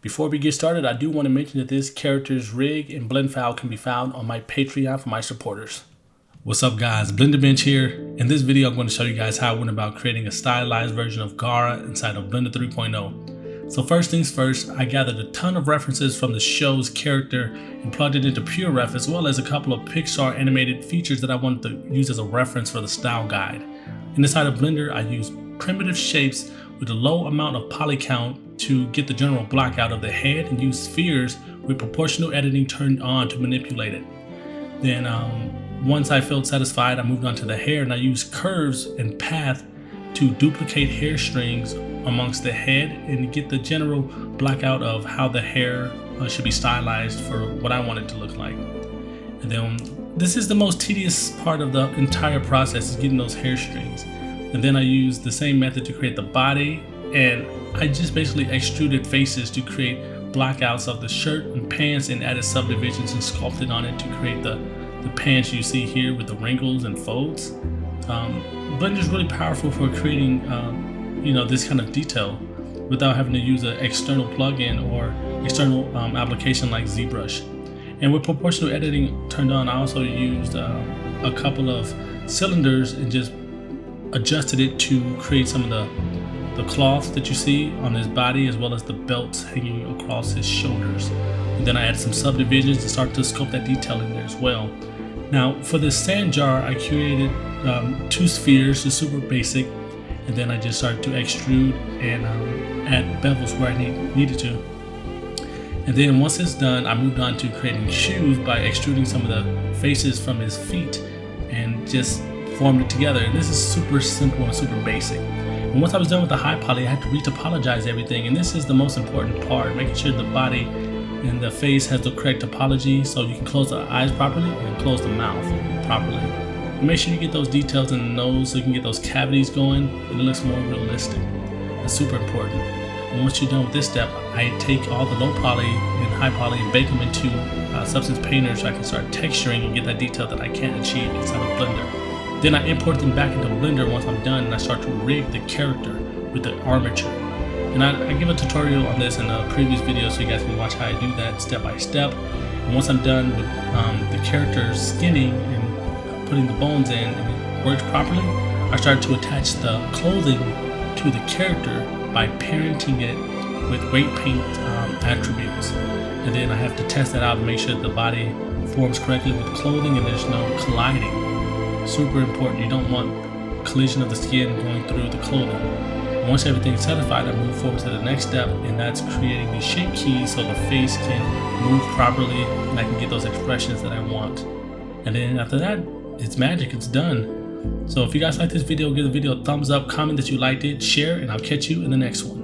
Before we get started, I do want to mention that this character's rig and blend file can be found on my Patreon for my supporters. What's up guys, Blender Bench here. In this video I'm going to show you guys how I went about creating a stylized version of Gaara inside of Blender 3.0. So first things first, I gathered a ton of references from the show's character and plugged it into PureRef, as well as a couple of Pixar animated features that I wanted to use as a reference for the style guide. Inside of Blender, I used primitive shapes with a low amount of poly count to get the general block out of the head, and use spheres with proportional editing turned on to manipulate it. Then once I felt satisfied, I moved on to the hair, and I used curves and path to duplicate hair strings amongst the head and get the general block out of how the hair should be stylized for what I want it to look like. And then this is the most tedious part of the entire process, is getting those hair strings. And then I used the same method to create the body, and I just basically extruded faces to create blockouts of the shirt and pants and added subdivisions and sculpted on it to create the pants you see here with the wrinkles and folds. Blender is really powerful for creating this kind of detail without having to use an external plugin or external application like ZBrush. And with proportional editing turned on, I also used a couple of cylinders and just adjusted it to create some of the cloth that you see on his body, as well as the belts hanging across his shoulders. And then I added some subdivisions to start to sculpt that detail in there as well. Now for this sand jar, I created two spheres, just super basic, and then I just started to extrude and add bevels where I needed to. And then once it's done, I moved on to creating shoes by extruding some of the faces from his feet and just formed it together. And this is super simple and super basic. And once I was done with the high poly, I had to retopologize everything, and this is the most important part, making sure the body and the face has the correct topology so you can close the eyes properly and close the mouth properly. And make sure you get those details in the nose so you can get those cavities going and it looks more realistic. That's super important. And once you're done with this step, I take all the low poly and high poly and bake them into Substance Painter so I can start texturing and get that detail that I can't achieve inside of Blender. Then I import them back into Blender once I'm done, and I start to rig the character with the armature. And I give a tutorial on this in a previous video so you guys can watch how I do that step by step. And once I'm done with the character skinning and putting the bones in and it works properly, I start to attach the clothing to the character by parenting it with weight paint attributes. And then I have to test that out and make sure that the body forms correctly with clothing and there's no colliding. Super important, you don't want collision of the skin going through the clothing. Once everything's certified, I move forward to the next step, and that's creating these shape keys so the face can move properly and I can get those expressions that I want. And then after that, it's magic, it's done. So if you guys like this video, give the video a thumbs up, comment that you liked it, share, and I'll catch you in the next one.